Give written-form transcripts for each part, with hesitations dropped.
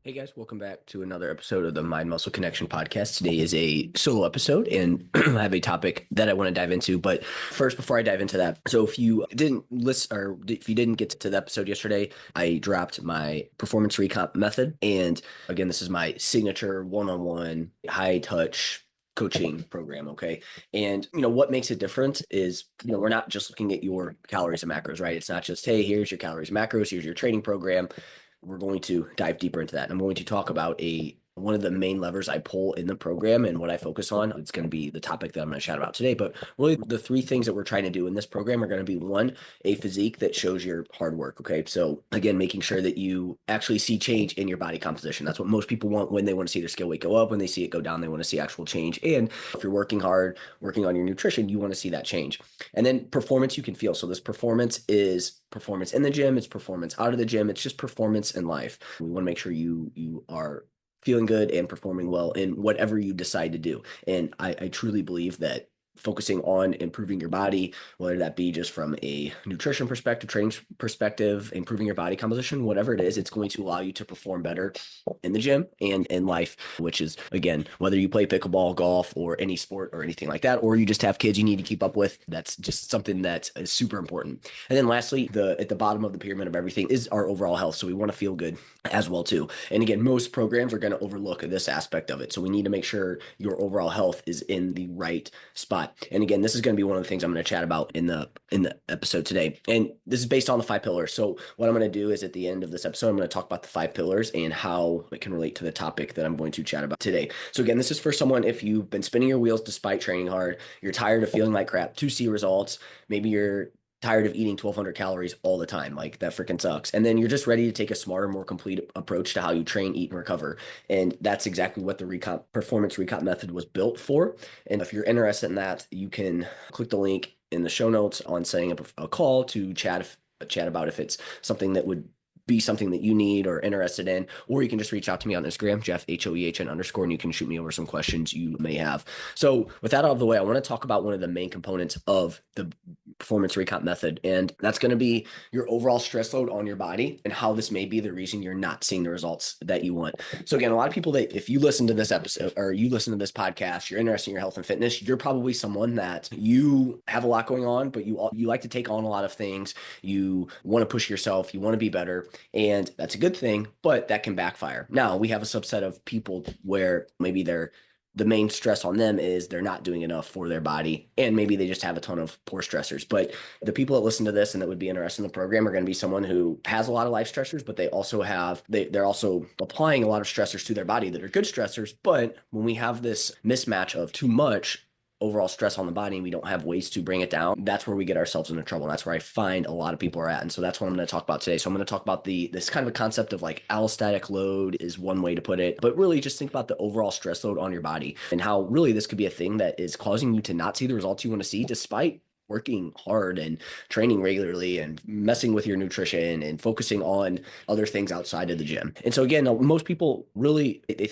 Hey guys, welcome back to another episode of the Mind Muscle Connection podcast. Today is a solo episode and I have a topic that I want to dive into. But first, before I dive into that, so if you didn't listen or if you didn't get to the episode yesterday, I dropped my performance recomp method. And again, this is my signature one-on-one high touch coaching program. Okay. And what makes it different is, we're not just looking at your calories and macros, right? It's not just, hey, here's your calories and macros, here's your training program. We're going to dive deeper into that. I'm going to talk about one of the main levers I pull in the program and what I focus on. It's going to be the topic that I'm going to chat about today. But really, the three things that we're trying to do in this program are going to be one, a physique that shows your hard work. Okay. So again, making sure that you actually see change in your body composition. That's what most people want when they want to see their skill weight go up. When they see it go down, they want to see actual change. And if you're working hard, working on your nutrition, you want to see that change. And then performance you can feel. So this performance is performance in the gym. It's performance out of the gym. It's just performance in life. We want to make sure you are feeling good and performing well in whatever you decide to do. And I truly believe that focusing on improving your body, whether that be just from a nutrition perspective, training perspective, improving your body composition, whatever it is, it's going to allow you to perform better in the gym and in life, which is, again, whether you play pickleball, golf, or any sport or anything like that, or you just have kids you need to keep up with. That's just something that is super important. And then lastly, at the bottom of the pyramid of everything is our overall health. So we want to feel good as well too. And again, most programs are going to overlook this aspect of it. So we need to make sure your overall health is in the right spot. And again, this is going to be one of the things I'm going to chat about in the episode today. And this is based on the 5 pillars. So what I'm going to do is at the end of this episode, I'm going to talk about the 5 pillars and how it can relate to the topic that I'm going to chat about today. So again, this is for someone if you've been spinning your wheels despite training hard, you're tired of feeling like crap to see results, maybe you're tired of eating 1,200 calories all the time. Like that freaking sucks. And then you're just ready to take a smarter, more complete approach to how you train, eat, and recover. And that's exactly what the performance recomp method was built for. And if you're interested in that, you can click the link in the show notes on setting up a call to chat about if it's something that would be something that you need or interested in, or you can just reach out to me on Instagram, Jeff, HOEHN_, and you can shoot me over some questions you may have. So with that out of the way, I want to talk about one of the main components of the performance recomp method, and that's going to be your overall stress load on your body and how this may be the reason you're not seeing the results that you want. So again, a lot of people that if you listen to this episode or you listen to this podcast, you're interested in your health and fitness, you're probably someone that you have a lot going on, but you like to take on a lot of things. You want to push yourself, you want to be better. And that's a good thing, but that can backfire. Now, we have a subset of people where maybe the main stress on them is they're not doing enough for their body, and maybe they just have a ton of poor stressors. But the people that listen to this and that would be interested in the program are going to be someone who has a lot of life stressors, but they're also applying a lot of stressors to their body that are good stressors. But when we have this mismatch of too much overall stress on the body and we don't have ways to bring it down, that's where we get ourselves into trouble. And that's where I find a lot of people are at. And so that's what I'm going to talk about today. So I'm going to talk about this kind of a concept of like allostatic load is one way to put it, but really just think about the overall stress load on your body and how really this could be a thing that is causing you to not see the results you want to see despite working hard and training regularly and messing with your nutrition and focusing on other things outside of the gym. And so again, most people really, they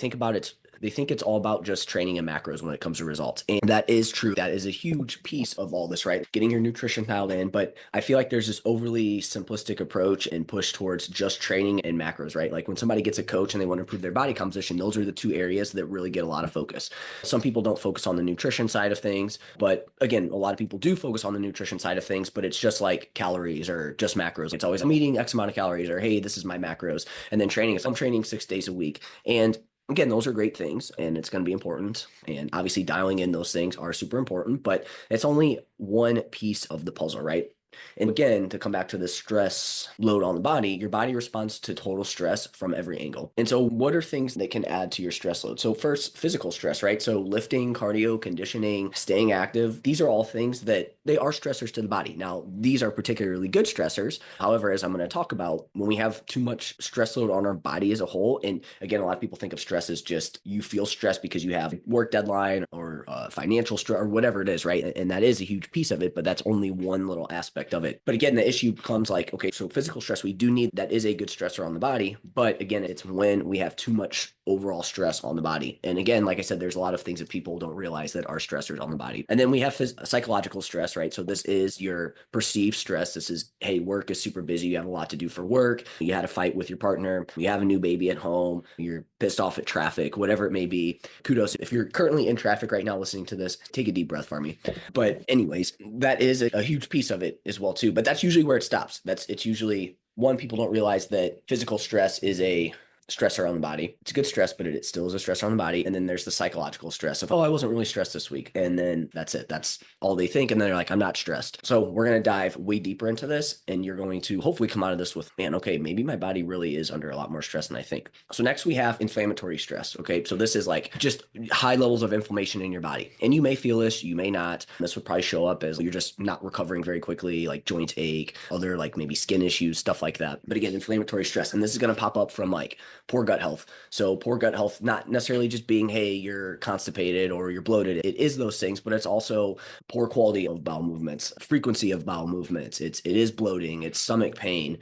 think it's all about just training and macros when it comes to results. And that is true. That is a huge piece of all this, right? Getting your nutrition dialed in. But I feel like there's this overly simplistic approach and push towards just training and macros, right? Like when somebody gets a coach and they want to improve their body composition, those are the 2 areas that really get a lot of focus. Some people don't focus on the nutrition side of things, but again, a lot of people do focus on the nutrition side of things, but it's just like calories or just macros. It's always I'm eating X amount of calories or, hey, this is my macros. And then training I'm training 6 days a week. And again, those are great things and it's going to be important. And obviously dialing in those things are super important, but it's only one piece of the puzzle, right? And again, to come back to the stress load on the body, your body responds to total stress from every angle. And so what are things that can add to your stress load? So first, physical stress, right? So lifting, cardio, conditioning, staying active, these are all things that they are stressors to the body. Now, these are particularly good stressors. However, as I'm going to talk about, when we have too much stress load on our body as a whole, and again, a lot of people think of stress as just you feel stressed because you have work deadline or financial stress or whatever it is, right? And that is a huge piece of it, but that's only one little aspect of it. But again, the issue becomes like, okay, so physical stress, we do need, that is a good stressor on the body. But again, it's when we have too much overall stress on the body. And again, like I said, there's a lot of things that people don't realize that are stressors on the body. And then we have psychological stress, stress, right? So this is your perceived stress. This is, hey, work is super busy. You have a lot to do for work. You had a fight with your partner. You have a new baby at home. You're pissed off at traffic, whatever it may be. Kudos. If you're currently in traffic right now listening to this, take a deep breath for me. But anyways, that is a huge piece of it as well too. But that's usually where it stops. It's usually one, people don't realize that physical stress is a stressor on the body. It's a good stress, but it still is a stressor on the body. And then there's the psychological stress of, oh, I wasn't really stressed this week. And then that's it. That's all they think. And then they're like, I'm not stressed. So we're going to dive way deeper into this. And you're going to hopefully come out of this with, man, okay, maybe my body really is under a lot more stress than I think. So next we have inflammatory stress. Okay. So this is like just high levels of inflammation in your body. And you may feel this, you may not. This would probably show up as you're just not recovering very quickly, like joint ache, other like maybe skin issues, stuff like that. But again, inflammatory stress. And this is going to pop up from like poor gut health. So poor gut health, not necessarily just being, hey, you're constipated or you're bloated. It is those things, but it's also poor quality of bowel movements, frequency of bowel movements. It is bloating, it's stomach pain.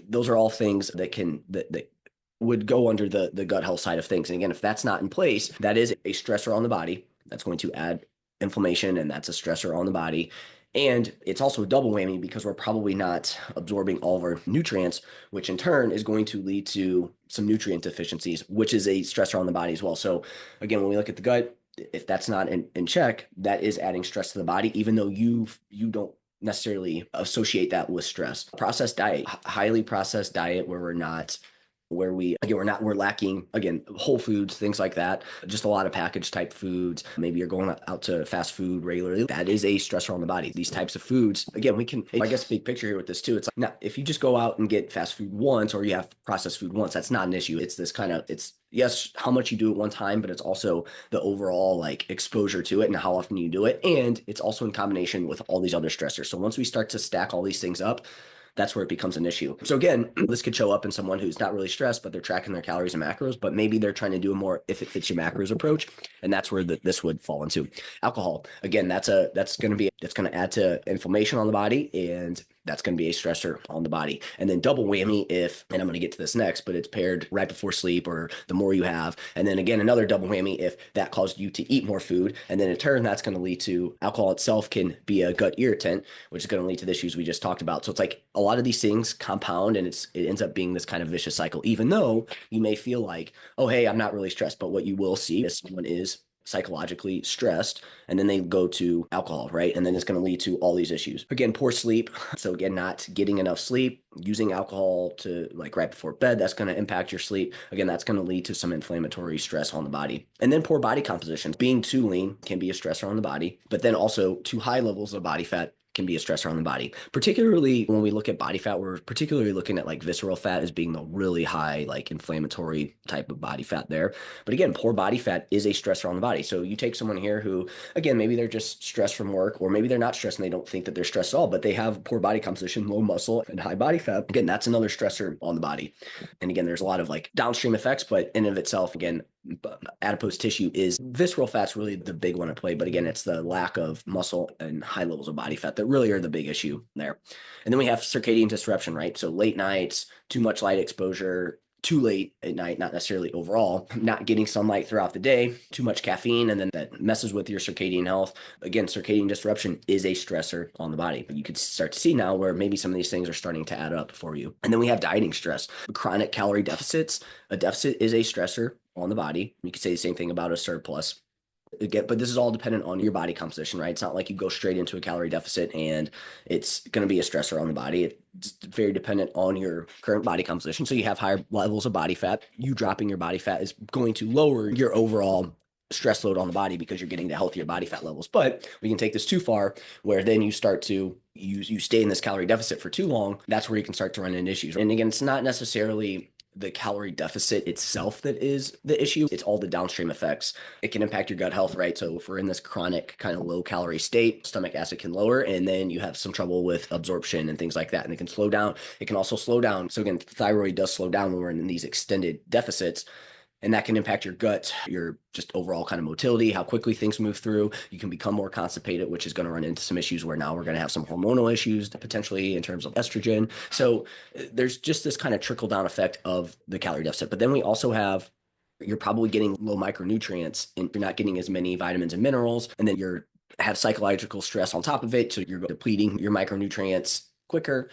Those are all things that would go under the gut health side of things. And again, if that's not in place, that is a stressor on the body. That's going to add inflammation, and that's a stressor on the body. And it's also a double whammy because we're probably not absorbing all of our nutrients, which in turn is going to lead to some nutrient deficiencies, which is a stressor on the body as well. So again, when we look at the gut, if that's not in check, that is adding stress to the body, even though you don't necessarily associate that with stress. Processed diet, highly processed diet we're lacking, again, whole foods, things like that, just a lot of packaged type foods. Maybe you're going out to fast food regularly. That is a stressor on the body. These types of foods, again, I guess big picture here with this too. It's like, now, if you just go out and get fast food once, or you have processed food once, that's not an issue. It's this yes, how much you do at one time, but it's also the overall like exposure to it and how often you do it. And it's also in combination with all these other stressors. So once we start to stack all these things up, that's where it becomes an issue. So again, this could show up in someone who's not really stressed, but they're tracking their calories and macros, but maybe they're trying to do a more if it fits your macros approach. And that's where this would fall into. Alcohol, again, that's going to add to inflammation on the body, and that's going to be a stressor on the body. And then double whammy and I'm going to get to this next, but it's paired right before sleep or the more you have. And then again, another double whammy if that caused you to eat more food. And then in turn, that's going to lead to alcohol itself can be a gut irritant, which is going to lead to the issues we just talked about. So it's like a lot of these things compound, and it ends up being this kind of vicious cycle, even though you may feel like, oh, hey, I'm not really stressed. But what you will see is someone is psychologically stressed, and then they go to alcohol, right? And then it's going to lead to all these issues. Again, poor sleep. So again, not getting enough sleep, using alcohol to like right before bed, that's going to impact your sleep. Again, that's going to lead to some inflammatory stress on the body. And then poor body composition. Being too lean can be a stressor on the body, but then also too high levels of body fat can be a stressor on the body. Particularly when we look at body fat, we're particularly looking at like visceral fat as being the really high, like inflammatory type of body fat there. But again, poor body fat is a stressor on the body. So you take someone here who, again, maybe they're just stressed from work, or maybe they're not stressed and they don't think that they're stressed at all, but they have poor body composition, low muscle, and high body fat. Again, that's another stressor on the body. And again, there's a lot of like downstream effects, but in and of itself, again, adipose tissue is visceral fat's really the big one to play. But again, it's the lack of muscle and high levels of body fat that really are the big issue there. And then we have circadian disruption, right? So late nights, too much light exposure, too late at night, not necessarily overall, not getting sunlight throughout the day, too much caffeine, and then that messes with your circadian health. Again, circadian disruption is a stressor on the body, but you could start to see now where maybe some of these things are starting to add up for you. And then we have dieting stress, chronic calorie deficits. A deficit is a stressor on the body. You could say the same thing about a surplus. Again, but this is all dependent on your body composition, right? It's not like you go straight into a calorie deficit and it's going to be a stressor on the body. It's very dependent on your current body composition. So you have higher levels of body fat. You dropping your body fat is going to lower your overall stress load on the body because you're getting to healthier body fat levels. But we can take this too far where then you start to you stay in this calorie deficit for too long. That's where you can start to run into issues. And again, it's not necessarily the calorie deficit itself that is the issue. It's all the downstream effects. It can impact your gut health, right? So if we're in this chronic kind of low calorie state, stomach acid can lower, and then you have some trouble with absorption and things like that. And it can slow down. It can also slow down. So again, thyroid does slow down when we're in these extended deficits. And that can impact your gut, your just overall kind of motility, how quickly things move through. You can become more constipated, which is going to run into some issues where now we're going to have some hormonal issues potentially in terms of estrogen. So there's just this kind of trickle down effect of the calorie deficit. But then we also have, you're probably getting low micronutrients and you're not getting as many vitamins and minerals. And then you're have psychological stress on top of it. So you're depleting your micronutrients quicker.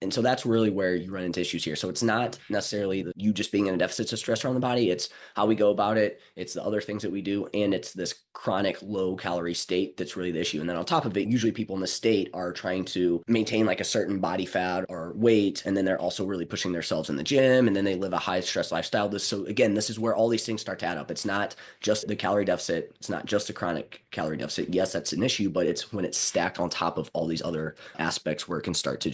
And so that's really where you run into issues here. So it's not necessarily you just being in a deficit of stress around the body. It's how we go about it. It's the other things that we do. And it's this chronic low calorie state that's really the issue. And then on top of it, usually people in the state are trying to maintain like a certain body fat or weight. And then they're also really pushing themselves in the gym. And then they live a high stress lifestyle. So again, this is where all these things start to add up. It's not just the calorie deficit. It's not just the chronic calorie deficit. Yes, that's an issue, but it's when it's stacked on top of all these other aspects where it can start to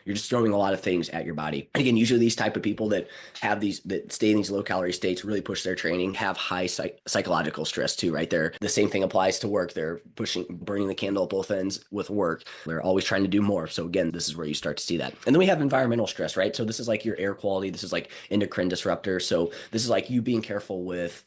you're just throwing a lot of things at your body. And again, usually these type of people that that stay in these low calorie states, really push their training, have high psychological stress too, right? The same thing applies to work. They're burning the candle at both ends with work. They're always trying to do more. So again, this is where you start to see that. And then we have environmental stress, right? So this is like your air quality. This is like endocrine disruptor. So this is like you being careful with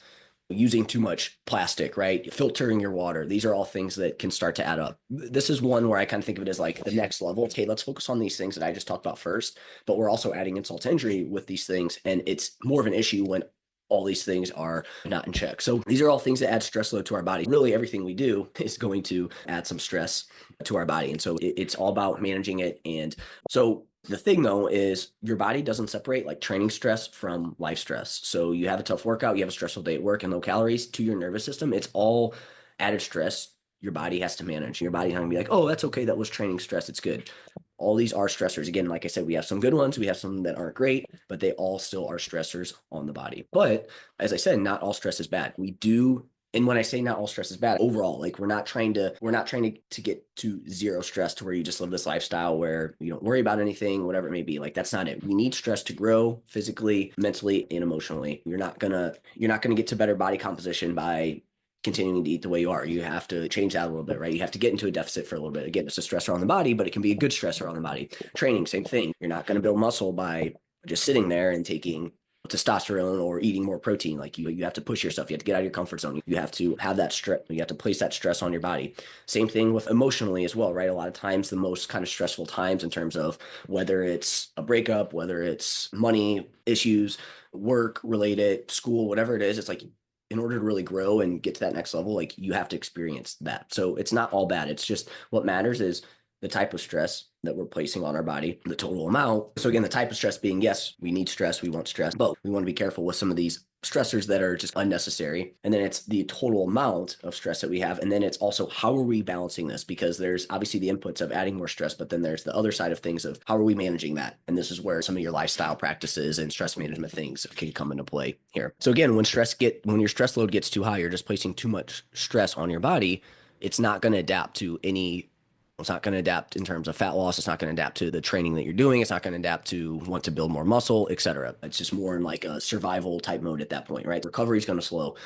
using too much plastic, right? Filtering your water. These are all things that can start to add up. This is one where I kind of think of it as like the next level. Okay, let's focus on these things that I just talked about first, but we're also adding insult to injury with these things. And it's more of an issue when all these things are not in check. So these are all things that add stress load to our body. Really, everything we do is going to add some stress to our body. And so it's all about managing it. And so the thing though is your body doesn't separate like training stress from life stress. So you have a tough workout, you have a stressful day at work and low calories to your nervous system. It's all added stress your body has to manage. Your body's not gonna be like, oh, that's okay. That was training stress. It's good. All these are stressors. Again, like I said, we have some good ones, we have some that aren't great, but they all still are stressors on the body. But as I said, not all stress is bad. We do. And when I say not all stress is bad, overall, like we're not trying to get to zero stress to where you just live this lifestyle where you don't worry about anything, whatever it may be. Like that's not it. We need stress to grow physically, mentally, and emotionally. You're not gonna get to better body composition by continuing to eat the way you are. You have to change that a little bit, right? You have to get into a deficit for a little bit. Again, it's a stressor on the body, but it can be a good stressor on the body. Training, same thing. You're not going to build muscle by just sitting there and taking testosterone or eating more protein. Like you have to push yourself. You have to get out of your comfort zone. You have to have that stress. You have to place that stress on your body. Same thing with emotionally as well, right? A lot of times the most kind of stressful times in terms of whether it's a breakup, whether it's money issues, work related, school, whatever it is, it's like in order to really grow and get to that next level, like you have to experience that. So it's not all bad. It's just what matters is the type of stress that we're placing on our body, the total amount. So again, the type of stress being, yes, we need stress, we want stress, but we want to be careful with some of these stressors that are just unnecessary. And then it's the total amount of stress that we have. And then it's also how are we balancing this? Because there's obviously the inputs of adding more stress, but then there's the other side of things of how are we managing that? And this is where some of your lifestyle practices and stress management things can come into play here. So again, when your stress load gets too high, you're just placing too much stress on your body, it's not going to adapt to it's not going to adapt in terms of fat loss. It's not going to adapt to the training that you're doing. It's not going to adapt to want to build more muscle, etc. It's just more in like a survival type mode at that point, right? Recovery is going to slow.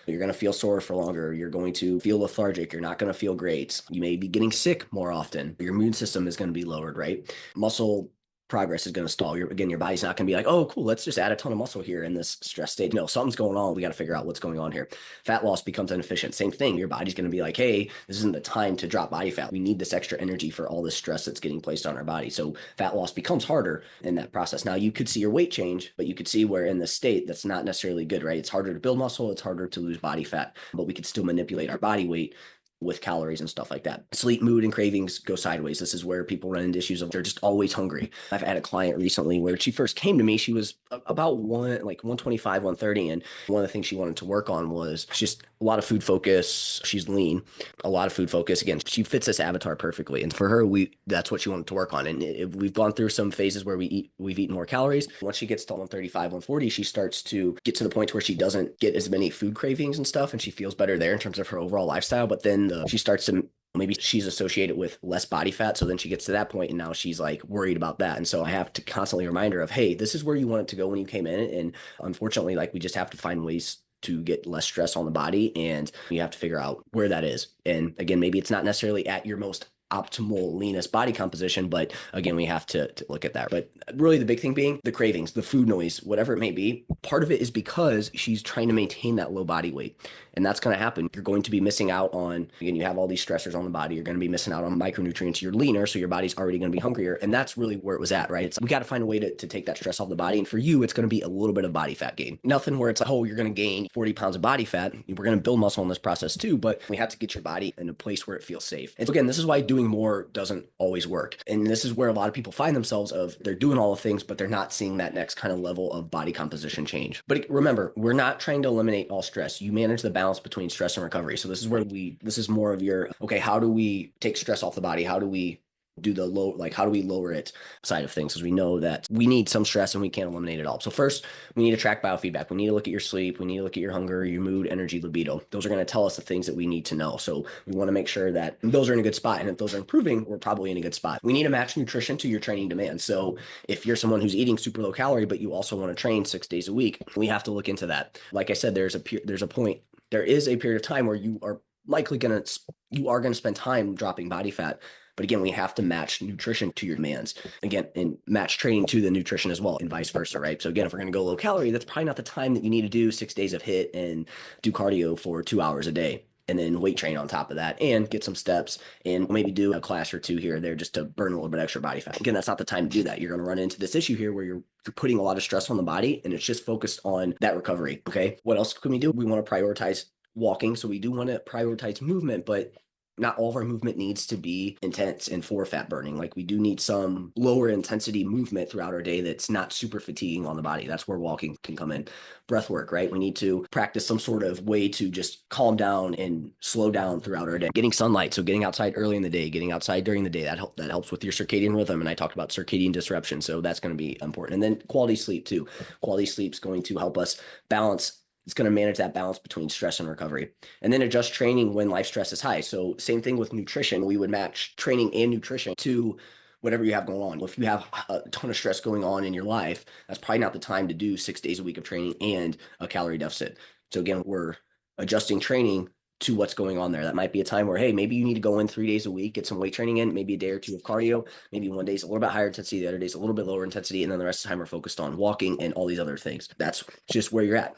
You're going to feel sore for longer. You're going to feel lethargic. You're not going to feel great. You may be getting sick more often. Your immune system is going to be lowered, right? Muscle progress is going to stall. Your body's not going to be like, oh, cool, let's just add a ton of muscle here in this stress state. No, something's going on. We got to figure out what's going on here. Fat loss becomes inefficient. Same thing. Your body's going to be like, hey, this isn't the time to drop body fat. We need this extra energy for all this stress that's getting placed on our body. So fat loss becomes harder in that process. Now you could see your weight change, but you could see where in the state that's not necessarily good, right? It's harder to build muscle. It's harder to lose body fat, but we could still manipulate our body weight with calories and stuff like that. Sleep, mood, and cravings go sideways. This is where people run into issues of they're just always hungry. I've had a client recently where she first came to me, she was about 125, 130. And one of the things she wanted to work on was just a lot of food focus. She's lean, a lot of food focus. Again, she fits this avatar perfectly. And for her, that's what she wanted to work on. And we've gone through some phases where we've eaten more calories. Once she gets to 135, 140, she starts to get to the point where she doesn't get as many food cravings and stuff. And she feels better there in terms of her overall lifestyle. But then she starts to maybe she's associated with less body fat. So then she gets to that point and now she's like worried about that. And so I have to constantly remind her of, hey, this is where you want it to go when you came in. And unfortunately, like we just have to find ways to get less stress on the body. And you have to figure out where that is. And again, maybe it's not necessarily at your most optimal leanest body composition, but again, we have to look at that. But really the big thing being the cravings, the food noise, whatever it may be, part of it is because she's trying to maintain that low body weight. And that's going to happen. You're going to be missing out on, again, you have all these stressors on the body. You're going to be missing out on micronutrients. You're leaner, so your body's already going to be hungrier. And that's really where it was at, right? We got to find a way to take that stress off the body. And for you, it's going to be a little bit of body fat gain. Nothing where it's like, oh, you're going to gain 40 pounds of body fat. We're going to build muscle in this process too, but we have to get your body in a place where it feels safe. And so again, this is why doing more doesn't always work. And this is where a lot of people find themselves of they're doing all the things, but they're not seeing that next kind of level of body composition change. But remember, we're not trying to eliminate all stress. You manage the balance between stress and recovery. So this is where this is more of your, okay, how do we take stress off the body? How do we do the low, like how do we lower it side of things? Because we know that we need some stress and we can't eliminate it all. So first, we need to track biofeedback. We need to look at your sleep. We need to look at your hunger, your mood, energy, libido. Those are going to tell us the things that we need to know. So we want to make sure that those are in a good spot. And if those are improving, we're probably in a good spot. We need to match nutrition to your training demands. So if you're someone who's eating super low calorie, but you also want to train 6 days a week, we have to look into that. Like I said, there is a period of time where you are going to spend time dropping body fat. But again, we have to match nutrition to your demands. Again, and match training to the nutrition as well, and vice versa, right? So again, if we're going to go low calorie, that's probably not the time that you need to do 6 days of HIIT and do cardio for 2 hours a day, and then weight train on top of that and get some steps and maybe do a class or two here or there just to burn a little bit extra body fat. Again, that's not the time to do that. You're going to run into this issue here where you're putting a lot of stress on the body and it's just focused on that recovery. Okay. What else can we do? We want to prioritize walking. So we do want to prioritize movement, but not all of our movement needs to be intense and for fat burning. Like we do need some lower intensity movement throughout our day that's not super fatiguing on the body. That's where walking can come in. Breath work, right? We need to practice some sort of way to just calm down and slow down throughout our day. Getting sunlight, so getting outside early in the day, getting outside during the day, that helps with your circadian rhythm. And I talked about circadian disruption, so that's going to be important. And then quality sleep too. Quality sleep is going to help us balance. It's going to manage that balance between stress and recovery. And then adjust training when life stress is high. So same thing with nutrition. We would match training and nutrition to whatever you have going on. If you have a ton of stress going on in your life, that's probably not the time to do 6 days a week of training and a calorie deficit. So again, we're adjusting training to what's going on there. That might be a time where, hey, maybe you need to go in 3 days a week, get some weight training in, maybe a day or two of cardio, maybe one day's a little bit higher intensity, the other day's a little bit lower intensity, and then the rest of the time we're focused on walking and all these other things. That's just where you're at.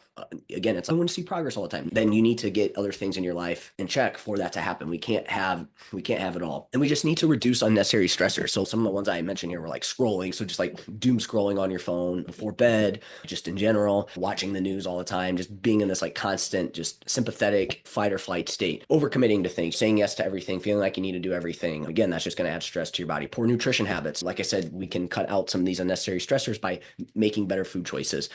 Again, I want to see progress all the time. Then you need to get other things in your life in check for that to happen. We can't have it all. And we just need to reduce unnecessary stressors. So some of the ones I mentioned here were like scrolling. So just like doom scrolling on your phone before bed, just in general, watching the news all the time, just being in this like constant, just sympathetic fight or flight state, overcommitting to things, saying yes to everything, feeling like you need to do everything. Again, that's just going to add stress to your body. Poor nutrition habits. Like I said, we can cut out some of these unnecessary stressors by making better food choices.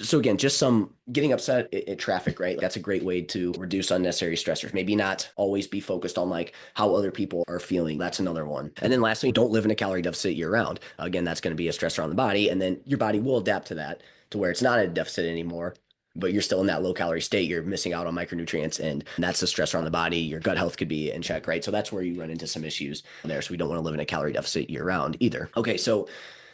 So again, just some getting upset at traffic, right? That's a great way to reduce unnecessary stressors. Maybe not always be focused on like how other people are feeling. That's another one. And then lastly, don't live in a calorie deficit year round. Again, that's going to be a stressor on the body. And then your body will adapt to that to where it's not a deficit anymore, but you're still in that low calorie state. You're missing out on micronutrients, and that's a stressor on the body. Your gut health could be in check, right? So that's where you run into some issues there. So we don't want to live in a calorie deficit year round either. Okay, so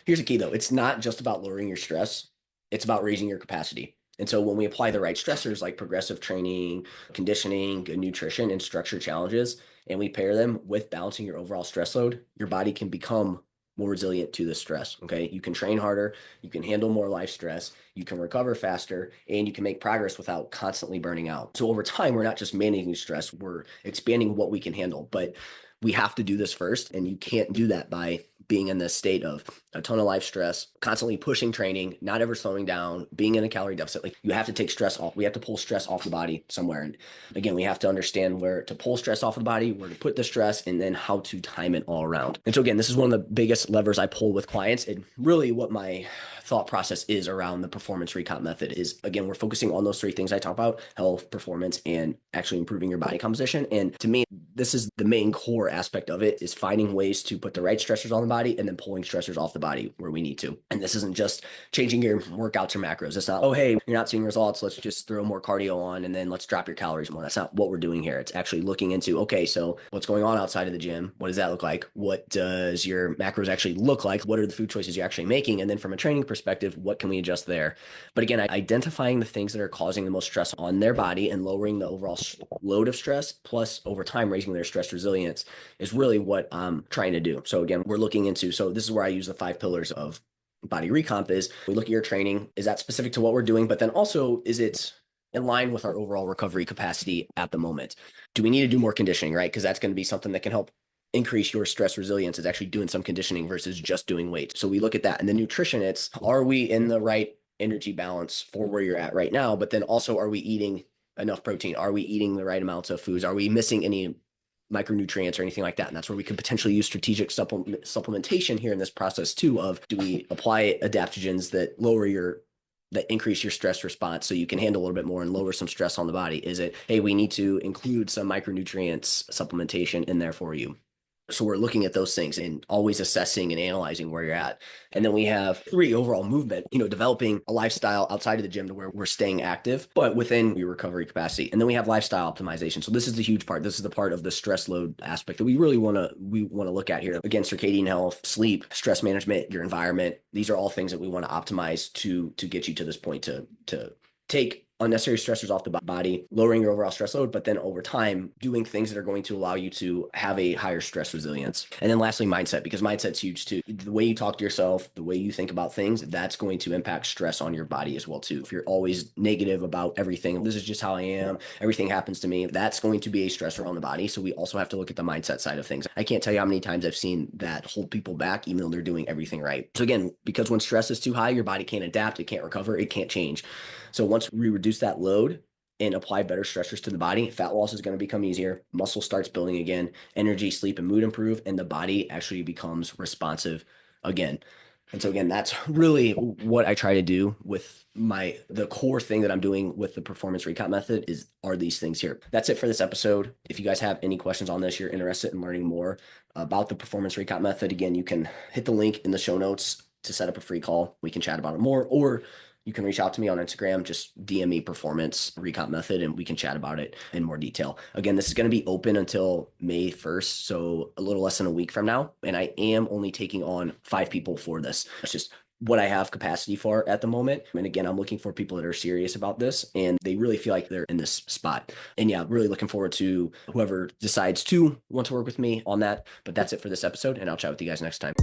here's the key though. It's not just about lowering your stress. It's about raising your capacity. And so when we apply the right stressors like progressive training, conditioning, good nutrition, and structured challenges, and we pair them with balancing your overall stress load, your body can become more resilient to the stress. Okay. You can train harder, you can handle more life stress, you can recover faster, and you can make progress without constantly burning out. So over time, we're not just managing stress, we're expanding what we can handle, but we have to do this first. And you can't do that by being in this state of a ton of life stress, constantly pushing training, not ever slowing down, being in a calorie deficit. Like you have to take stress off. We have to pull stress off the body somewhere. And again, we have to understand where to pull stress off the body, where to put the stress, and then how to time it all around. And so again, this is one of the biggest levers I pull with clients. And really what my thought process is around the performance recomp method is, again, we're focusing on those three things I talk about: health, performance, and actually improving your body composition. And to me, this is the main core aspect of it, is finding ways to put the right stressors on the body and then pulling stressors off the body where we need to. And this isn't just changing your workouts or macros. It's not, oh, hey, you're not seeing results, let's just throw more cardio on and then let's drop your calories more. That's not what we're doing here. It's actually looking into, okay, so what's going on outside of the gym? What does that look like? What does your macros actually look like? What are the food choices you're actually making? And then from a training perspective, what can we adjust there? But again, identifying the things that are causing the most stress on their body and lowering the overall load of stress, plus over time raising their stress resilience, is really what I'm trying to do. So again, we're looking into, so this is where I use the 5 pillars of body recomp. Is we look at your training, is that specific to what we're doing? But then also, is it in line with our overall recovery capacity at the moment. Do we need to do more conditioning, right? Because that's going to be something that can help increase your stress resilience, is actually doing some conditioning versus just doing weight. So we look at that. And the nutrition, it's, are we in the right energy balance for where you're at right now? But then also, are we eating enough protein? Are we eating the right amounts of foods? Are we missing any micronutrients or anything like that? And that's where we could potentially use strategic supplementation here in this process too, of, do we apply adaptogens that increase your stress response so you can handle a little bit more and lower some stress on the body? Is it, hey, we need to include some micronutrients supplementation in there for you? So we're looking at those things and always assessing and analyzing where you're at. And then we have 3, overall movement, developing a lifestyle outside of the gym to where we're staying active, but within your recovery capacity. And then we have lifestyle optimization. So this is the huge part. This is the part of the stress load aspect that we really want to look at here. Again, circadian health, sleep, stress management, your environment. These are all things that we want to optimize to get you to this point, to take unnecessary stressors off the body, lowering your overall stress load, but then over time, doing things that are going to allow you to have a higher stress resilience. And then lastly, mindset, because mindset's huge too. The way you talk to yourself, the way you think about things, that's going to impact stress on your body as well too. If you're always negative about everything, this is just how I am, everything happens to me, that's going to be a stressor on the body. So we also have to look at the mindset side of things. I can't tell you how many times I've seen that hold people back, even though they're doing everything right. So again, because when stress is too high, your body can't adapt, it can't recover, it can't change. So once we reduce that load and apply better stressors to the body, fat loss is going to become easier, muscle starts building again, energy, sleep, and mood improve, and the body actually becomes responsive again. And so again, that's really what I try to do with the core thing that I'm doing with the performance recomp method are these things here. That's it for this episode. If you guys have any questions on this, you're interested in learning more about the performance recomp method, again, you can hit the link in the show notes to set up a free call. We can chat about it more, or you can reach out to me on Instagram, just DM me performance recomp method, and we can chat about it in more detail. Again, this is going to be open until May 1st, so a little less than a week from now. And I am only taking on 5 people for this. That's just what I have capacity for at the moment. And again, I'm looking for people that are serious about this and they really feel like they're in this spot. And yeah, really looking forward to whoever decides to want to work with me on that. But that's it for this episode, and I'll chat with you guys next time.